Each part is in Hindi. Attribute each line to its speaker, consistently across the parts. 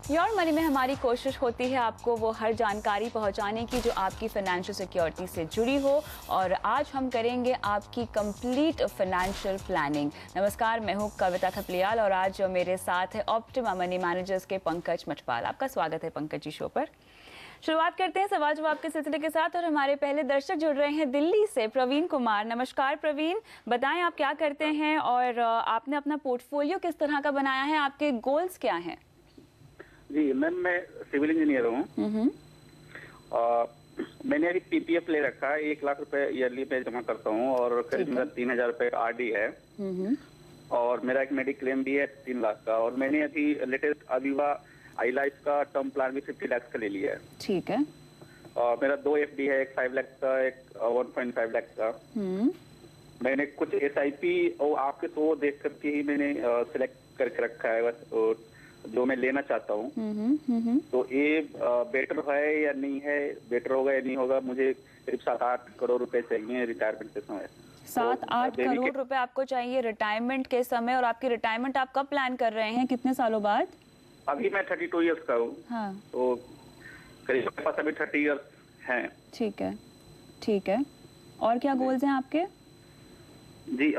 Speaker 1: योर मनी में हमारी कोशिश होती है आपको वो हर जानकारी पहुंचाने की जो आपकी फाइनेंशियल सिक्योरिटी से जुड़ी हो, और आज हम करेंगे आपकी कंप्लीट फाइनेंशियल प्लानिंग। नमस्कार, मैं हूं कविता थपलियाल और आज मेरे साथ है ऑप्टिमा मनी मैनेजर्स के पंकज मटवाल। आपका स्वागत है पंकज जी शो पर। शुरुआत करते हैं सवाल जवाब के सिलसिले के साथ और हमारे पहले दर्शक जुड़ रहे हैं दिल्ली से, प्रवीण कुमार। नमस्कार प्रवीण, बताएं आप क्या करते हैं और आपने अपना पोर्टफोलियो किस तरह का बनाया है, आपके गोल्स क्या हैं?
Speaker 2: जी मैम, मैं सिविल इंजीनियर हूँ। मैंने अभी पीपीएफ ले रखा है, 1 लाख रुपए ईयरली पे जमा करता हूँ और करीब मेरा 3,000 रुपए का आरडी है और मेरा एक मेडिक्लेम भी है 3 लाख का। और मैंने अभी लेटेस्ट अविवा आई लाइफ का टर्म प्लान भी 50 लाख का ले लिया है। ठीक है। और मेरा 2 एफडी है, एक 5 लाख का, एक 1.5 लाख का। मैंने कुछ एसआईपी और आपके तो देख करके ही मैंने सिलेक्ट करके रखा है बस जो मैं लेना चाहता हूँ। तो ये बेटर है या नहीं है, बेटर होगा या नहीं होगा, मुझे करीब 7-8 करोड़ रुपए चाहिए रिटायरमेंट के समय।
Speaker 1: 7-8 करोड़ रुपए आपको चाहिए रिटायरमेंट के समय, और आपकी रिटायरमेंट आप कब प्लान कर रहे हैं, कितने सालों बाद?
Speaker 2: अभी मैं 32 इयर्स का हूँ। हाँ। तो करीब मेरे पास अभी 30 इयर्स हैं। ठीक है, ठीक है। और क्या गोल्स हैं आपके? जी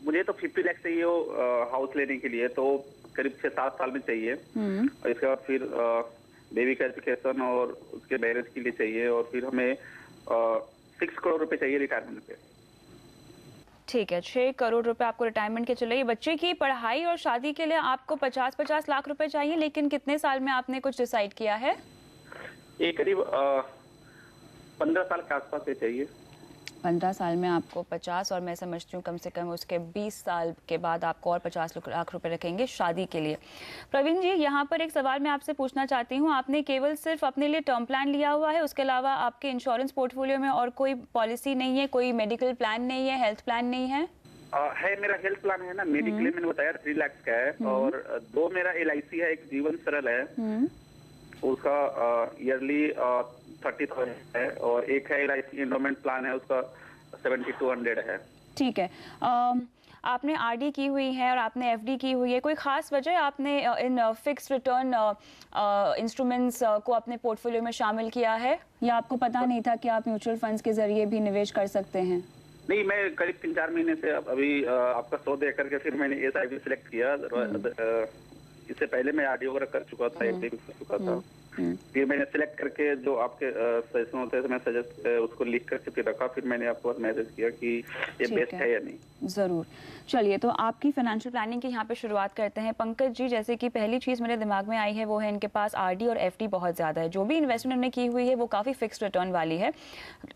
Speaker 2: मुझे तो 50 लाख चाहिए हाउस लेने के लिए, तो करीब 6-7 साल में चाहिए। और इसके बाद फिर बेबी का एजुकेशन और उसके मैरिज के लिए चाहिए, और फिर हमें 6 करोड़ रुपए चाहिए रिटायरमेंट पे। ठीक है, 6 करोड़ रुपए आपको रिटायरमेंट के चाहिए। बच्चे की पढ़ाई और शादी के लिए आपको 50-50 लाख रुपए चाहिए, लेकिन कितने साल में आपने कुछ डिसाइड किया है? ये करीब 15 साल के आसपास से चाहिए। 15 साल में आपको 50, और मैं समझती हूँ कम से कम उसके 20 साल के बाद आपको और 50 लाख रुपए रखेंगे शादी के लिए। प्रवीण जी, यहाँ पर एक सवाल मैं आपसे पूछना चाहती हूँ, आपने केवल सिर्फ अपने लिए टर्म प्लान लिया हुआ है, उसके अलावा आपके इंश्योरेंस पोर्टफोलियो में और कोई पॉलिसी नहीं है, कोई मेडिकल प्लान नहीं है, हेल्थ प्लान नहीं है? है, मेरा हेल्थ प्लान है ना, मेडिक्लेम मैंने बताया 3 लाख का है, और 2 मेरा LIC है, एक जीवन सरल है, उसका ईयरली 30,000 है, और एक है LIC एंडोमेंट प्लान है, उसका 7200 है। ठीक है। आपने आरडी की हुई है और आपने एफडी की हुई है, कोई खास वजह आपने इन फिक्स रिटर्न इंस्ट्रूमेंट्स को अपने पोर्टफोलियो में शामिल किया है, या आपको पता नहीं था कि आप म्यूचुअल फंड्स के जरिए भी निवेश कर सकते हैं? नहीं, मैं करीब 3-4 महीने से अभी आपका शो देख करके फिर मैंने एसआईपी सिलेक्ट किया। इससे पहले मैं आरडी वगैरह कर चुका था, एफडी भी कर चुका था। फिर मैंने सिलेक्ट करके जो आपके सजेशन होते हैं मैं सजेस्ट उसको लिख करके फिर रखा, फिर मैंने आपको मैसेज किया कि ये बेस्ट है या नहीं। जरूर। चलिए, तो आपकी फाइनेंशियल प्लानिंग की यहाँ पे शुरुआत करते हैं पंकज जी। जैसे कि पहली चीज मेरे दिमाग में आई है वो है इनके पास आरडी और एफडी बहुत ज्यादा है, जो भी इन्वेस्टमेंट उन्होंने की हुई है वो काफी फिक्स रिटर्न वाली है।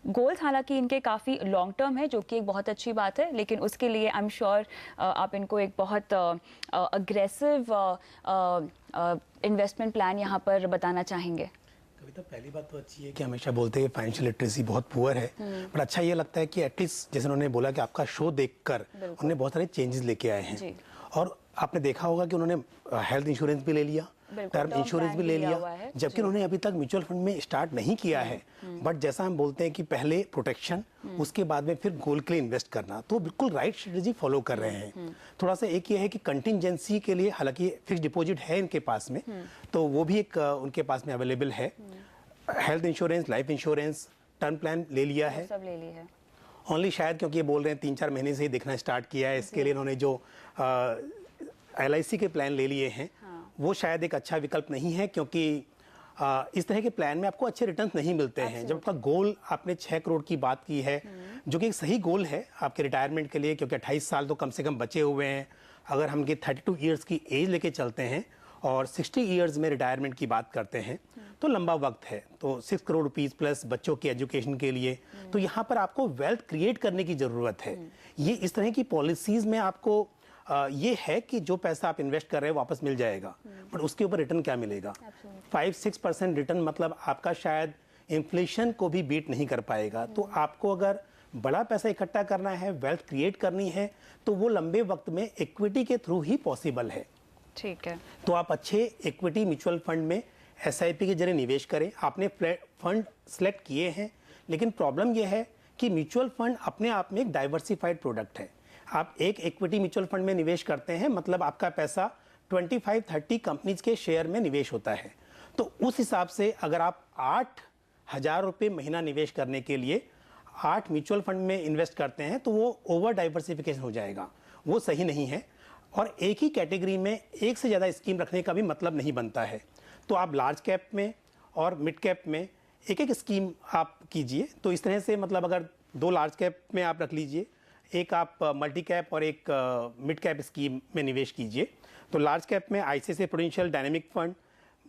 Speaker 2: गोल्स हालांकि इनके काफी लॉन्ग टर्म है, जो कि एक बहुत अच्छी बात है, लेकिन उसके लिए आई एम श्योर आप इनको एक बहुत अग्रेसिव इन्वेस्टमेंट प्लान यहाँ पर बताना चाहेंगे।
Speaker 3: कविता, पहली बात तो अच्छी है कि हमेशा बोलते हैं फाइनेंशियल लिटरेसी बहुत पुअर है, पर अच्छा ये लगता है कि एटलीस्ट जैसे उन्होंने बोला कि आपका शो देखकर उन्होंने बहुत सारे चेंजेस लेके आए हैं। और आपने देखा होगा कि उन्होंने हेल्थ इंश्योरेंस भी ले लिया, टर्म इंश्योरेंस भी ले लिया, जबकि उन्होंने अभी तक म्यूचुअल फंड में स्टार्ट नहीं किया है। बट जैसा हम बोलते हैं कि पहले प्रोटेक्शन, उसके बाद में फिर गोल के लिए इन्वेस्ट करना, तो बिल्कुल राइट स्ट्रेटेजी फॉलो कर रहे हैं। थोड़ा सा एक ये है कि कंटिजेंसी के लिए, हालांकि फिक्स डिपॉजिट है इनके पास में, तो वो भी एक उनके पास में अवेलेबल है। Health insurance, life insurance, term plan ले लिया है, सब ले लिया है। ओनली शायद क्योंकि ये बोल रहे हैं 3-4 महीने से ही देखना स्टार्ट किया है, इसके लिए उन्होंने जो LIC के प्लान ले लिए हैं, वो शायद एक अच्छा विकल्प नहीं है, क्योंकि इस तरह के प्लान में आपको अच्छे रिटर्न्स नहीं मिलते हैं। जब आपका गोल, आपने 6 करोड़ की बात की है, जो कि एक सही गोल है आपके रिटायरमेंट के लिए, क्योंकि 28 साल तो कम से कम बचे हुए हैं। अगर हम 32 ईयर्स की एज लेके चलते हैं और 60 ईयर्स में रिटायरमेंट की बात करते हैं, तो लंबा वक्त है। तो 6 करोड़ रुपीस प्लस बच्चों की एजुकेशन के लिए, तो यहाँ पर आपको वेल्थ क्रिएट करने की जरूरत है। ये इस तरह की पॉलिसीज में आपको ये है कि जो पैसा आप इन्वेस्ट कर रहे हैं वापस मिल जाएगा, पर उसके ऊपर रिटर्न क्या मिलेगा? 5-6% रिटर्न, मतलब आपका शायद इन्फ्लेशन को भी बीट नहीं कर पाएगा। तो आपको अगर बड़ा पैसा इकट्ठा करना है, वेल्थ क्रिएट करनी है, तो वो लंबे वक्त में इक्विटी के थ्रू ही पॉसिबल है। ठीक है। तो आप अच्छे इक्विटी म्यूचुअल फंड में SIP के जरिए निवेश करें। आपने फंड सेलेक्ट किए हैं, लेकिन प्रॉब्लम यह है कि म्यूचुअल फंड अपने आप में एक डाइवर्सिफाइड प्रोडक्ट है। आप एक इक्विटी म्यूचुअल फंड में निवेश करते हैं, मतलब आपका पैसा 25-30 कंपनीज के शेयर में निवेश होता है। तो उस हिसाब से अगर आप 8,000 रुपये महीना निवेश करने के लिए 8 म्यूचुअल फंड में इन्वेस्ट करते हैं तो वो ओवर डाइवर्सिफिकेशन हो जाएगा, वो सही नहीं है। और एक ही कैटेगरी में एक से ज़्यादा स्कीम रखने का भी मतलब नहीं बनता है। तो आप लार्ज कैप में और मिड कैप में एक एक स्कीम आप कीजिए। तो इस तरह से मतलब अगर 2 लार्ज कैप में आप रख लीजिए, एक आप मल्टी कैप और एक मिड कैप स्कीम में निवेश कीजिए। तो लार्ज कैप में ICICI Prudential dynamic fund,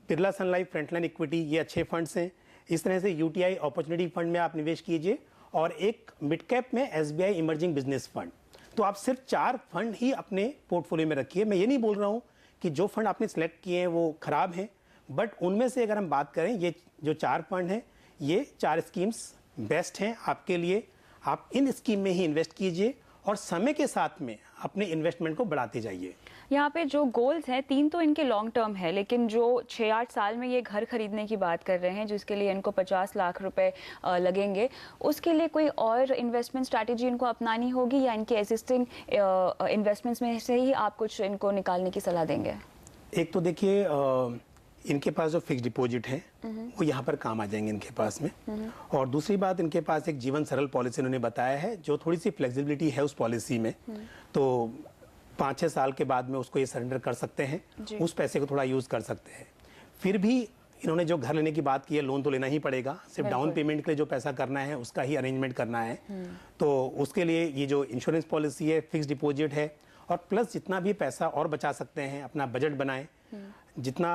Speaker 3: Birla Sun Life frontline equity, ये अच्छे फंड्स हैं। इस तरह से यूटीआई अपॉर्चुनिटी फंड में आप निवेश कीजिए और एक मिड कैप में एसबीआई इमर्जिंग बिजनेस फंड। तो आप सिर्फ 4 फंड ही अपने पोर्टफोलियो में रखिए। मैं ये नहीं बोल रहा हूँ कि जो फंड आपने सेलेक्ट किए हैं वो खराब हैं, बट उनमें से अगर हम बात करें, ये जो 4 फंड हैं, ये 4 स्कीम्स बेस्ट हैं आपके लिए। आप इन स्कीम में ही इन्वेस्ट कीजिए और समय के साथ में अपने इन्वेस्टमेंट को बढ़ाते जाइए।
Speaker 1: यहाँ पे जो गोल्स हैं 3 तो इनके लॉन्ग टर्म है, लेकिन जो 6-8 साल में ये घर खरीदने की बात कर रहे हैं जिसके लिए इनको 50 लाख रुपए लगेंगे, उसके लिए कोई और इन्वेस्टमेंट स्ट्रैटेजी इनको अपनानी होगी या इनके एग्जिस्टिंग इन्वेस्टमेंट्स में से ही आप कुछ इनको निकालने की सलाह देंगे?
Speaker 3: एक तो देखिए, इनके पास जो फिक्स डिपॉजिट है वो यहाँ पर काम आ जाएंगे इनके पास में। और दूसरी बात, इनके पास एक जीवन सरल पॉलिसी उन्होंने बताया है जो थोड़ी सी फ्लेक्सिबिलिटी है उस पॉलिसी में। तो 5-6 साल के बाद में उसको ये सरेंडर कर सकते हैं, उस पैसे को थोड़ा यूज कर सकते हैं। फिर भी इन्होंने जो घर लेने की बात की है, लोन तो लेना ही पड़ेगा, सिर्फ डाउन पेमेंट के लिए जो पैसा करना है उसका ही अरेंजमेंट करना है। तो उसके लिए ये जो इंश्योरेंस पॉलिसी है, फिक्स डिपॉजिट है, और प्लस जितना भी पैसा और बचा सकते हैं अपना बजट बनाएं। जितना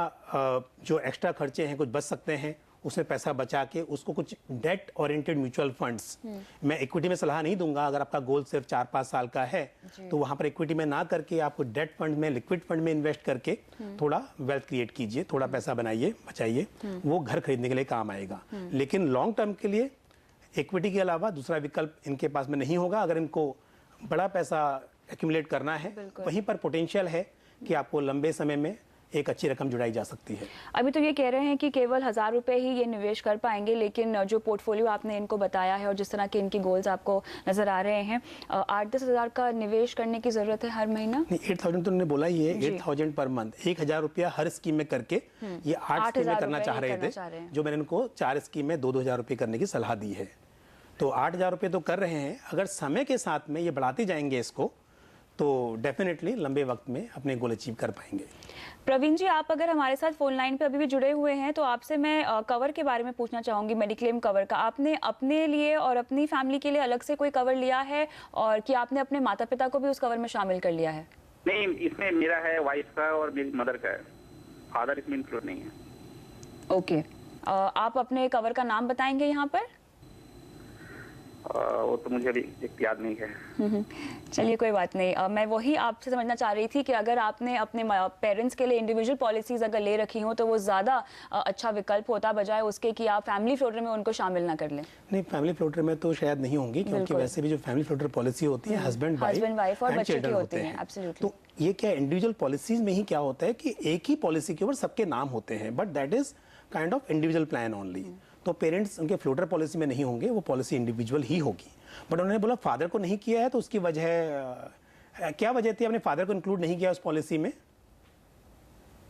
Speaker 3: जो एक्स्ट्रा खर्चे हैं कुछ बच सकते हैं उसमें पैसा बचा के उसको कुछ डेट ओरिएंटेड म्यूचुअल फंड्स, मैं इक्विटी में सलाह नहीं दूंगा। अगर आपका गोल सिर्फ 4-5 साल का है तो वहां पर इक्विटी में ना करके आपको डेट फंड में, लिक्विड फंड में इन्वेस्ट करके थोड़ा वेल्थ क्रिएट कीजिए, थोड़ा पैसा बनाइए, बचाइए, वो घर खरीदने के लिए काम आएगा। लेकिन लॉन्ग टर्म के लिए इक्विटी के अलावा दूसरा विकल्प इनके पास में नहीं होगा। अगर इनको बड़ा पैसा एक्यूमुलेट करना है, वहीं पर पोटेंशियल है कि आपको लंबे समय में एक अच्छी रकम जुटाई जा सकती है।
Speaker 1: अभी तो ये कह रहे हैं कि केवल 1,000 रुपए ही ये निवेश कर पाएंगे, लेकिन जो पोर्टफोलियो आपने इनको बताया है और जिस तरह के इनकी गोल्स आपको नजर आ रहे हैं, 8-10 हज़ार का निवेश करने की जरूरत है हर महीना।
Speaker 3: 8,000 तो उन्होंने बोला ही है, 8,000 पर मंथ, 1,000 रुपया हर स्कीम में करके ये 8 स्कीम में करना चाह रहे थे, जो मैंने इनको 4 स्कीम में 2-2 हज़ार रुपये करने की सलाह दी है। तो 8,000 रुपये तो कर रहे हैं। अगर समय के साथ में ये बढ़ाते जाएंगे इसको तो डेफिनेटली लंबे वक्त में अपने गोल अचीव कर पाएंगे।
Speaker 1: प्रवीण जी, आप अगर हमारे साथ फोन लाइन पे अभी भी जुड़े हुए हैं तो आपसे मैं कवर के बारे में पूछना चाहूंगी, मेडिक्लेम कवर का। आपने अपने लिए और अपनी फैमिली के लिए अलग से कोई कवर लिया है, और कि आपने अपने माता पिता को भी उस कवर में शामिल कर लिया है?
Speaker 2: नहीं, इसमें मेरा है, वाइफ का और मेरी मदर का है, फादर इसमें इंक्लूड नहीं है।
Speaker 1: ओके, आप अपने कवर का नाम बताएंगे यहाँ पर?
Speaker 2: वो तो मुझे अभी याद नहीं है।
Speaker 1: चलिए कोई बात नहीं। मैं वही आपसे समझना चाह रही थी कि अगर आपने अपने पेरेंट्स के लिए इंडिविजुअल पॉलिसीज अगर ले रखी हो तो वो ज़्यादा अच्छा विकल्प होता, बजाय उसके कि आप फैमिली फ्लोटर में उनको शामिल ना कर लें।
Speaker 3: नहीं, फैमिली फ्लोटर में तो शायद नहीं होंगी, क्योंकि वैसे भी जो फैमिली फ्लोटर पॉलिसी होती है हस्बैंड वाइफ
Speaker 1: और बच्चे की होती है। एब्सोल्युटली।
Speaker 3: तो ये क्या इंडिविजुअल पॉलिसीज में ही क्या होता है कि एक ही पॉलिसी के ऊपर सबके नाम होते हैं, but that is kind of individual plan only. तो पेरेंट्स उनके फ्लोटर पॉलिसी में नहीं होंगे, वो पॉलिसी इंडिविजुअल ही होगी। बट उन्होंने बोला फादर को नहीं किया है, तो उसकी वजह क्या वजह थी अपने फादर को इंक्लूड नहीं किया उस पॉलिसी में?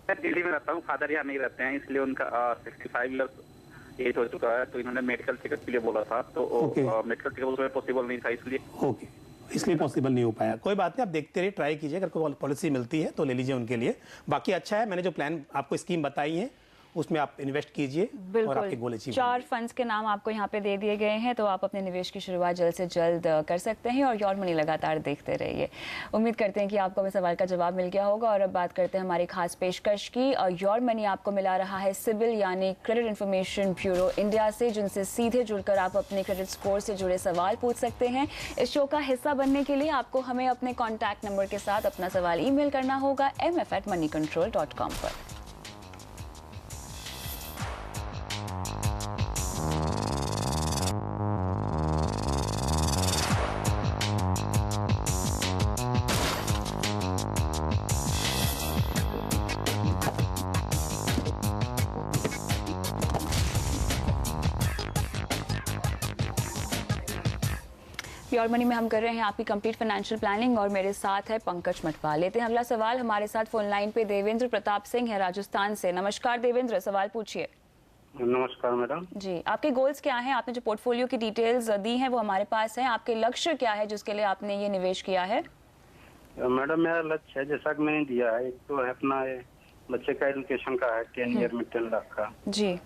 Speaker 2: मैं दिल्ली में रहता हूँ, फादर यहाँ नहीं रहते हैं, इसलिए उनका 65 ईयर्स एज हो चुका है। तो इन्होंने मेडिकल चेकअप के लिए बोला था, तो मेडिकल चेकअप उसमें पॉसिबल नहीं था,
Speaker 3: इसलिए पॉसिबल नहीं हो पाया। कोई बात नहीं, आप देखते रहिए, ट्राई कीजिए, अगर कोई पॉलिसी मिलती है तो ले लीजिए उनके लिए। बाकी अच्छा है, मैंने जो प्लान आपको स्कीम बताई है उसमें आप इन्वेस्ट कीजिए और आपके गोल अचीव।
Speaker 1: 4 फंड्स के नाम आपको यहाँ पे दे दिए गए हैं, तो आप अपने निवेश की शुरुआत जल्द से जल्द कर सकते हैं, और योर मनी लगातार देखते रहिए। उम्मीद करते हैं कि आपको मेरे सवाल का जवाब मिल गया होगा। और अब बात करते हैं हमारी खास पेशकश की। योर मनी आपको मिला रहा है सिबिल यानी क्रेडिट इंफॉर्मेशन ब्यूरो इंडिया से, जिनसे सीधे जुड़कर आप अपने क्रेडिट स्कोर से जुड़े सवाल पूछ सकते हैं। इस शो का हिस्सा बनने के लिए आपको हमें अपने कॉन्टैक्ट नंबर के साथ अपना सवाल ईमेल करना होगा mf@moneycontrol.com पर। प्योर मनी में हम कर रहे हैं आपकी कंप्लीट फाइनेंशियल प्लानिंग और मेरे साथ है पंकज मटवा। लेते हैं अगला सवाल। हमारे साथ फोन लाइन पे देवेंद्र प्रताप सिंह है राजस्थान से। नमस्कार देवेंद्र, सवाल पूछिए।
Speaker 2: नमस्कार मैडम
Speaker 1: जी, आपके गोल्स क्या हैं? आपने जो पोर्टफोलियो की डिटेल्स दी हैं वो हमारे पास हैं। आपके लक्ष्य क्या है जिसके लिए आपने ये निवेश किया है?
Speaker 2: मैडम मेरा लक्ष्य है जैसा कि मैंने दिया है, एक तो है अपना बच्चे का एजुकेशन का है 10 ईयर में 10 लाख का
Speaker 1: जी,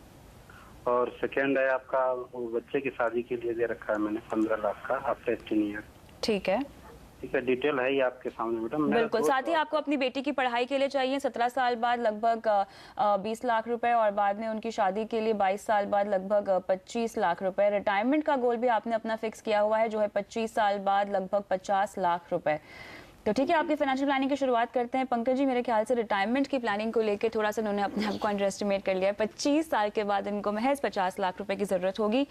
Speaker 2: और सेकेंड है आपका वो बच्चे की शादी के लिए दे रखा है मैंने 15 लाख का आफ्टर 10 ईयर।
Speaker 1: ठीक है,
Speaker 2: ठीक है, डिटेल है ये आपके सामने मैडम।
Speaker 1: बिल्कुल। साथ ही आपको अपनी बेटी की पढ़ाई के लिए चाहिए 17 साल बाद लगभग 20 लाख रुपए और बाद में उनकी शादी के लिए 22 साल बाद लगभग 25 लाख रुपए। रिटायरमेंट का गोल भी आपने अपना फिक्स किया हुआ है जो है 25 साल बाद लगभग 50 लाख रुपए। तो ठीक है, आपकी फाइनेंशियल प्लानिंग की शुरुआत करते हैं। पंकज जी, मेरे ख्याल से रिटायरमेंट की प्लानिंग को लेकर थोड़ा सा उन्होंने अपने आप को अंडर एस्टिमेट कर लिया है। 25 साल के बाद इनको महज 50 लाख रुपए की जरूरत होगी,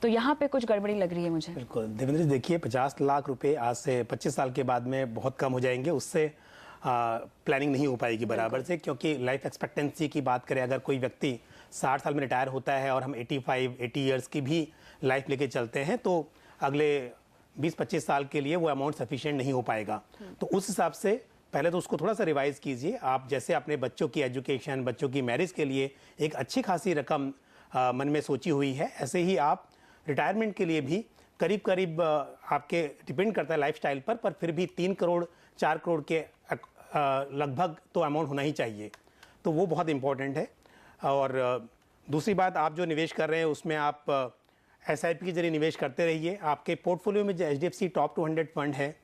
Speaker 1: तो यहाँ पे कुछ गड़बड़ी लग रही है मुझे।
Speaker 3: बिल्कुल देवेंद्र जी, देखिए 50 लाख रुपए आज से 25 साल के बाद में बहुत कम हो जाएंगे। उससे प्लानिंग नहीं हो पाएगी बराबर से, क्योंकि लाइफ एक्सपेक्टेंसी की बात करें, अगर कोई व्यक्ति 60 साल में रिटायर होता है और हम 80 ईयर्स की भी लाइफ लेके चलते हैं तो अगले 20-25 साल के लिए वो अमाउंट सफिशिएंट नहीं हो पाएगा। तो उस हिसाब से पहले तो उसको थोड़ा सा रिवाइज कीजिए। आप जैसे अपने बच्चों की एजुकेशन, बच्चों की मैरिज के लिए एक अच्छी खासी रकम मन में सोची हुई है, ऐसे ही आप रिटायरमेंट के लिए भी करीब करीब आपके डिपेंड करता है लाइफस्टाइल पर फिर भी 3 करोड़ 4 करोड़ के लगभग तो अमाउंट होना ही चाहिए। तो वो बहुत इम्पोर्टेंट है। और दूसरी बात, आप जो निवेश कर रहे हैं उसमें आप SIP के जरिए निवेश करते रहिए। आपके पोर्टफोलियो में जो HDFC टॉप 200 फंड है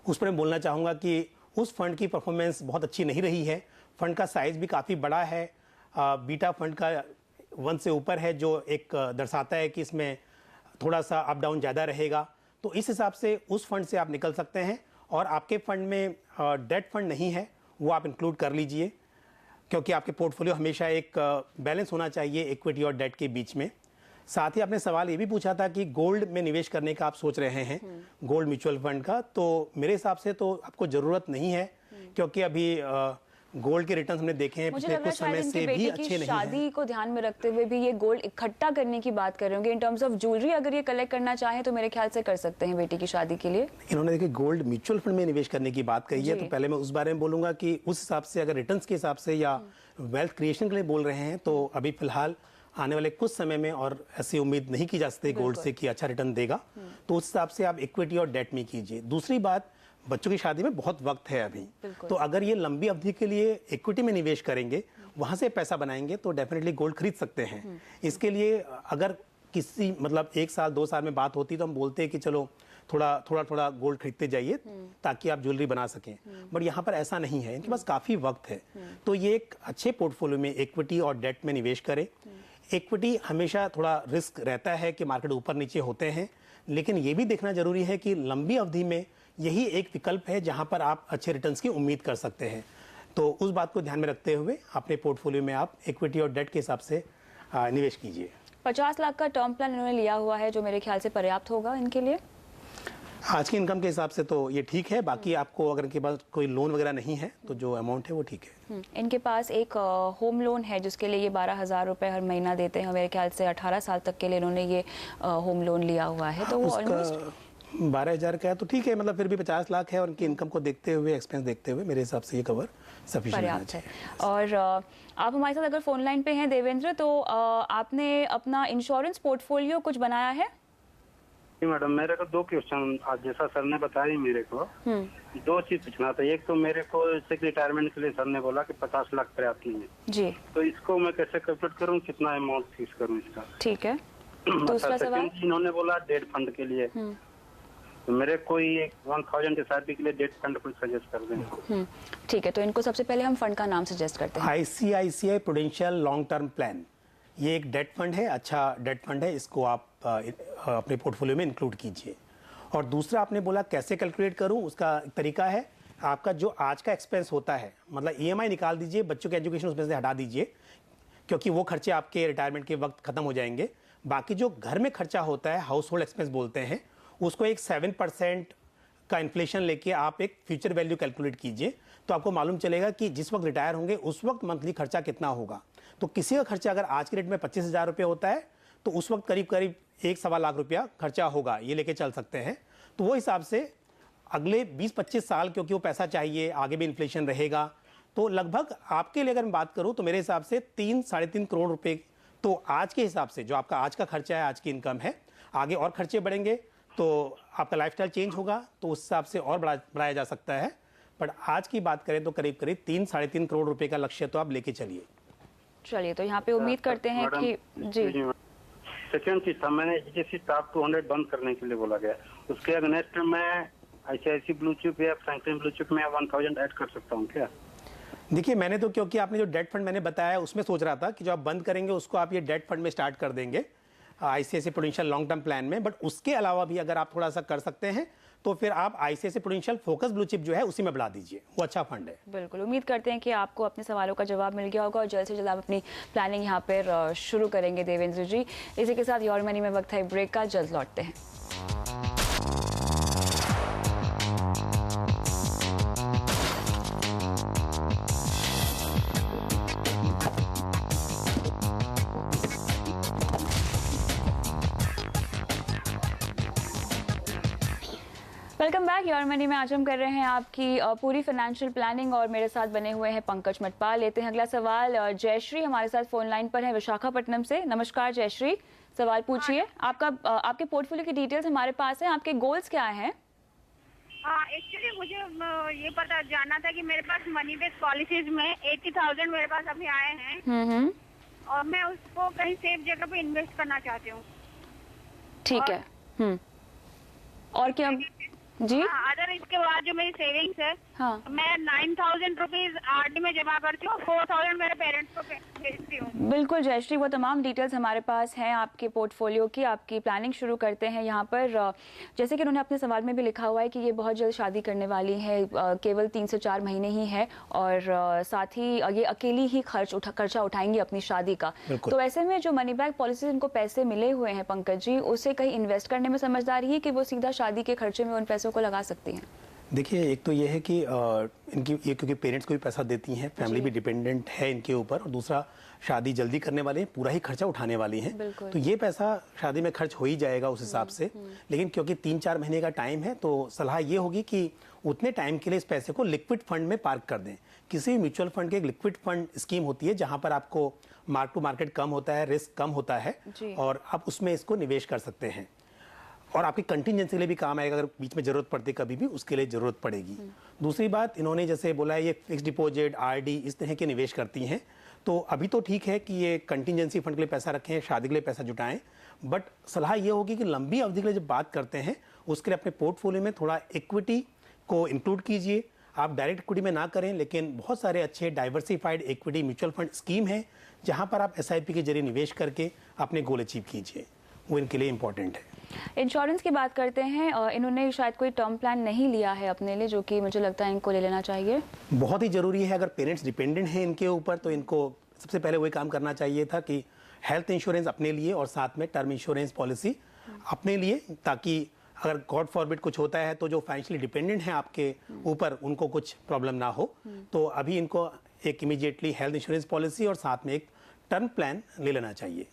Speaker 3: उस पर मैं बोलना चाहूँगा कि उस फंड की परफॉर्मेंस बहुत अच्छी नहीं रही है। फंड का साइज़ भी काफ़ी बड़ा है, बीटा फंड का 1 से ऊपर है, जो एक दर्शाता है कि इसमें थोड़ा सा अप डाउन ज़्यादा रहेगा। तो इस हिसाब से उस फंड से आप निकल सकते हैं। और आपके फंड में डेट फंड नहीं है, वो आप इंक्लूड कर लीजिए, क्योंकि आपके पोर्टफोलियो हमेशा एक बैलेंस होना चाहिए इक्विटी और डेट के बीच में। साथ ही आपने सवाल ये भी पूछा था कि गोल्ड में निवेश करने का आप सोच रहे हैं, गोल्ड म्यूचुअल फंड का, तो मेरे हिसाब से तो आपको ज़रूरत नहीं है, क्योंकि अभी गोल्ड के रिटर्न्स हमने देखे हैं पिछले कुछ समय से भी अच्छे नहीं हैं।
Speaker 1: शादी को ध्यान में रखते हुए भी ये गोल्ड इकट्ठा करने की बात कर रहे होंगे। इन टर्म्स ऑफ ज्वेलरी अगर ये कलेक्ट करना चाहें तो मेरे ख्याल से कर सकते हैं बेटी की शादी के लिए।
Speaker 3: इन्होंने देखिए गोल्ड म्यूचुअल फंड में निवेश करने की बात कही है, तो पहले मैं उस बारे में बोलूंगा कि उस हिसाब से अगर रिटर्न्स के हिसाब से या वेल्थ क्रिएशन के लिए बोल रहे हैं तो अभी फिलहाल आने वाले कुछ समय में और ऐसी उम्मीद नहीं की जा सकती गोल्ड से कि अच्छा रिटर्न देगा। तो उस हिसाब से आप इक्विटी और डेट में कीजिए। दूसरी बात, बच्चों की शादी में बहुत वक्त है अभी, तो अगर ये लंबी अवधि के लिए इक्विटी में निवेश करेंगे, वहां से पैसा बनाएंगे, तो डेफिनेटली गोल्ड खरीद सकते हैं। इसके लिए अगर किसी मतलब 1 साल 2 साल में बात होती तो हम बोलते हैं कि चलो थोड़ा गोल्ड खरीदते जाइए ताकि आप ज्वेलरी बना सकें, बट यहाँ पर ऐसा नहीं है, इनके पास काफ़ी वक्त है। तो ये एक अच्छे पोर्टफोलियो में इक्विटी और डेट में निवेश करें। इक्विटी हमेशा थोड़ा रिस्क रहता है कि मार्केट ऊपर नीचे होते हैं, लेकिन ये भी देखना जरूरी है कि लंबी अवधि में यही एक विकल्प है जहां पर आप अच्छे रिटर्न्स की उम्मीद कर सकते हैं। तो उस बात को ध्यान में रखते हुए अपने पोर्टफोलियो में आप इक्विटी और डेट के हिसाब से निवेश कीजिए।
Speaker 1: 50 लाख का टर्म प्लान इन्होंने लिया हुआ है जो मेरे ख्याल से पर्याप्त होगा इनके लिए।
Speaker 3: आज की इनकम के हिसाब से तो ये ठीक है। बाकी आपको अगर इनके पास कोई लोन वगैरह नहीं है तो जो अमाउंट है वो ठीक है।
Speaker 1: इनके पास एक होम लोन है जिसके लिए ये 12,000 रुपए हर महीना देते हैं। मेरे ख्याल से 18 साल तक के लिए इन्होंने ये होम लोन लिया हुआ है, तो वो ऑलमोस्ट
Speaker 3: 12,000 का है, तो ठीक है। मतलब फिर भी 50 लाख है और उनकी इनकम को देखते हुए, एक्सपेंस देखते हुए मेरे हिसाब से ये कवर सफिशिएंट है।
Speaker 1: और आप हमारे साथ अगर फोन लाइन पे हैं देवेंद्र, तो आपने अपना इंश्योरेंस पोर्टफोलियो कुछ बनाया है?
Speaker 2: मैडम मेरे को 2 क्वेश्चन, आज जैसा सर ने बताया मेरे को 2 चीज पूछना था। एक तो मेरे को रिटायरमेंट के लिए सर ने बोला कि 50 लाख पर्याप्त नहीं है जी, तो इसको मैं कैसे कैलकुलेट करूं, कितना अमाउंट फिक्स करूं इसका?
Speaker 1: ठीक है। दूसरा सवाल,
Speaker 2: इन्होंने बोला डेट फंड के लिए, तो मेरे कोई 1000 SIP के लिए डेट फंड कोई सजेस्ट कर दें।
Speaker 1: ठीक है, तो इनको सबसे पहले हम फंड का नाम सजेस्ट करते हैं।
Speaker 3: ICICI prudential long term plan, ये एक डेट फंड है, अच्छा डेट फंड है, इसको आप अपने पोर्टफोलियो में इंक्लूड कीजिए। और दूसरा आपने बोला कैसे कैलकुलेट करूं, उसका तरीका है आपका जो आज का एक्सपेंस होता है, मतलब EMI निकाल दीजिए, बच्चों के एजुकेशन उसमें से हटा दीजिए, क्योंकि वो खर्चे आपके रिटायरमेंट के वक्त खत्म हो जाएंगे। बाकी जो घर में खर्चा होता है, हाउस होल्ड एक्सपेंस बोलते हैं, उसको एक 7% का इन्फ्लेशन लेके आप एक फ्यूचर वैल्यू कैलकुलेट कीजिए, तो आपको मालूम चलेगा कि जिस वक्त रिटायर होंगे उस वक्त मंथली खर्चा कितना होगा। तो किसी का खर्चा अगर आज के रेट में 25,000 रुपये होता है तो उस वक्त करीब करीब 1-1.25 लाख रुपया खर्चा होगा, ये लेके चल सकते हैं। तो वो हिसाब से अगले 20-25 साल, क्योंकि वो पैसा चाहिए, आगे भी इन्फ्लेशन रहेगा, तो लगभग आपके लिए अगर मैं बात करूं तो मेरे हिसाब से 3-3.5 करोड़ रुपए, तो आज के हिसाब से जो आपका आज का खर्चा है, आज की इनकम है, आगे और खर्चे बढ़ेंगे तो आपका लाइफस्टाइल चेंज होगा, तो उस हिसाब से और बढ़ाया जा सकता है। बट आज की बात करें तो करीब 3-3.5 करोड़ रुपए का लक्ष्य तो आप लेके चलिए।
Speaker 1: चलिए, तो यहाँ पे उम्मीद करते हैं कि जी।
Speaker 4: सेकेंड चीज था, मैंने एचडीएफसी टॉप 200 बंद करने के लिए बोला गया, उसके अगेंस्ट में आईसीआईसी ब्लू चिप या फ्रैंकलिन ब्लू चिप में 1000 ऐड कर सकता हूँ क्या?
Speaker 3: देखिए, मैंने तो, क्योंकि आपने जो डेट फंड मैंने बताया उसमें सोच रहा था कि जो आप बंद करेंगे उसको आप ये डेट फंड में स्टार्ट कर देंगे ICICI Prudential long term plan में। बट उसके अलावा भी अगर आप थोड़ा सा कर सकते हैं तो फिर आप ICICI Prudential focus blue chip जो है उसी में बढ़ा दीजिए, वो अच्छा फंड है।
Speaker 1: बिल्कुल, उम्मीद करते हैं कि आपको अपने सवालों का जवाब मिल गया होगा और जल्द से जल्द आप अपनी प्लानिंग यहाँ पर शुरू करेंगे देवेंद्र जी। इसी के साथ योर मनी में वक्त है ब्रेक का, जल्द लौटते हैं। Welcome back. योर मनी में आज हम कर रहे हैं आपकी पूरी फाइनेंशियल प्लानिंग और मेरे साथ बने हुए हैं पंकज मटपाल। लेते हैं अगला सवाल। जयश्री हमारे साथ फोन लाइन पर है विशाखापट्टनम से। नमस्कार जयश्री, सवाल पूछिए। आपके पोर्टफोलियो की डिटेल्स हमारे पास है, आपके गोल्स क्या हैं?
Speaker 5: एक्चुअली मुझे ये पता जानना था कि मेरे पास मनी बेस्ड पॉलिसीज में 80,000 मेरे पास अभी आए हैं और मैं उसको कहीं सेफ जगह पे इन्वेस्ट करना चाहती हूँ।
Speaker 1: ठीक है। और क्या जी?
Speaker 5: अगर इसके बाद जो मेरी सेविंग्स है,
Speaker 1: हाँ,
Speaker 5: मैं 9,000 रुपीज आरडी में जमा करती हूँ, 4,000 मेरे पेरेंट्स को भेजती हूँ।
Speaker 1: बिल्कुल जयश्री, वो तमाम डिटेल्स हमारे पास हैं आपके पोर्टफोलियो की। आपकी प्लानिंग शुरू करते हैं यहाँ पर। जैसे कि उन्होंने अपने सवाल में भी लिखा हुआ है कि ये बहुत जल्द शादी करने वाली है, केवल 3 से 4 महीने ही है और साथ ही ये अकेली ही खर्चा उठाएंगी अपनी शादी का। तो ऐसे में जो मनी बैक पॉलिसी इनको पैसे मिले हुए हैं पंकज जी, उसे कहीं इन्वेस्ट करने में समझदारी है कि वो सीधा शादी के खर्चे में उन पैसों को लगा सकती हैं?
Speaker 3: देखिए, एक तो ये है कि इनकी ये, क्योंकि पेरेंट्स को भी पैसा देती हैं, फैमिली भी डिपेंडेंट है इनके ऊपर, और दूसरा शादी जल्दी करने वाले हैं, पूरा ही खर्चा उठाने वाली हैं, तो ये पैसा शादी में खर्च हो ही जाएगा उस हिसाब से। लेकिन क्योंकि 3-4 महीने का टाइम है, तो सलाह ये होगी कि उतने टाइम के लिए इस पैसे को लिक्विड फंड में पार्क कर दें। किसी भी म्यूचुअल फंड की एक लिक्विड फंड स्कीम होती है जहां पर आपको मार्क टू मार्केट कम होता है, रिस्क कम होता है, और आप उसमें इसको निवेश कर सकते हैं और आपकी कंटिजेंसी के लिए भी काम आएगा। अगर बीच में जरूरत पड़ती कभी भी, उसके लिए जरूरत पड़ेगी। दूसरी बात, इन्होंने जैसे बोला है ये फिक्स डिपॉजिट, आरडी इस तरह के निवेश करती हैं, तो अभी तो ठीक है कि ये कंटिजेंसी फंड के लिए पैसा रखें, शादी के लिए पैसा जुटाएं। बट सलाह ये होगी कि लंबी अवधि के लिए जब बात करते हैं, उसके लिए अपने पोर्टफोलियो में थोड़ा इक्विटी को इंक्लूड कीजिए। आप डायरेक्ट इक्विटी में ना करें, लेकिन बहुत सारे अच्छे diversified equity mutual fund scheme है जहां पर आप SIP के जरिए निवेश करके अपने गोल अचीव कीजिए, वो इनके लिए इंपॉर्टेंट है।
Speaker 1: इंश्योरेंस की बात करते हैं, इन्होंने शायद कोई टर्म प्लान नहीं लिया है अपने लिए, जो कि मुझे लगता है इनको ले लेना चाहिए।
Speaker 3: बहुत ही जरूरी है। अगर पेरेंट्स डिपेंडेंट हैं इनके ऊपर, तो इनको सबसे पहले वही काम करना चाहिए था कि हेल्थ इंश्योरेंस अपने लिए और साथ में टर्म इंश्योरेंस पॉलिसी अपने लिए, ताकि अगर गॉड फॉरबिड कुछ होता है तो जो फाइनेंशियली डिपेंडेंट हैं आपके ऊपर, उनको कुछ प्रॉब्लम ना हो। तो अभी इनको एक इमीडिएटली हेल्थ इंश्योरेंस पॉलिसी और साथ में एक टर्म प्लान ले लेना चाहिए।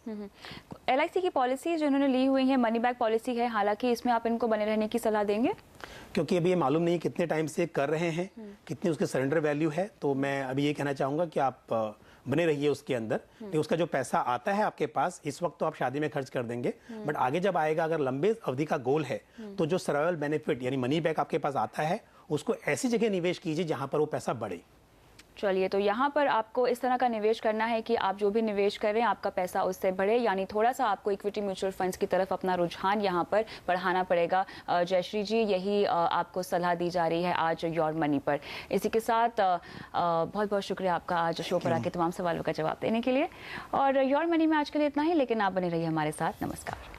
Speaker 1: LIC की पॉलिसी जो इन्होंने ली हुई है, मनी बैक पॉलिसी है, हालांकि इसमें आप इनको बने रहने की सलाह देंगे?
Speaker 3: क्योंकि अभी ये मालूम नहीं कितने टाइम से कर रहे हैं, कितनी उसके सरेंडर वैल्यू है, तो मैं अभी ये कहना चाहूंगा कि आप बने रहिए उसके अंदर। लेकिन उसका जो पैसा आता है आपके पास इस वक्त, तो आप शादी में खर्च कर देंगे, बट आगे जब आएगा, अगर लंबे अवधि का गोल है, तो जो सर्वाइवल बेनिफिट यानी मनी बैक आपके पास आता है, उसको ऐसी जगह निवेश कीजिए जहां पर वो पैसा बढ़े।
Speaker 1: चलिए, तो यहाँ पर आपको इस तरह का निवेश करना है कि आप जो भी निवेश करें आपका पैसा उससे बढ़े, यानी थोड़ा सा आपको इक्विटी म्यूचुअल फंड्स की तरफ अपना रुझान यहाँ पर बढ़ाना पड़ेगा। जयश्री जी, यही आपको सलाह दी जा रही है आज योर मनी पर। इसी के साथ बहुत बहुत शुक्रिया आपका आज शो पर आके तमाम सवालों का जवाब देने के लिए। और योर मनी में आज के लिए इतना ही, लेकिन आप बने रहिए हमारे साथ। नमस्कार।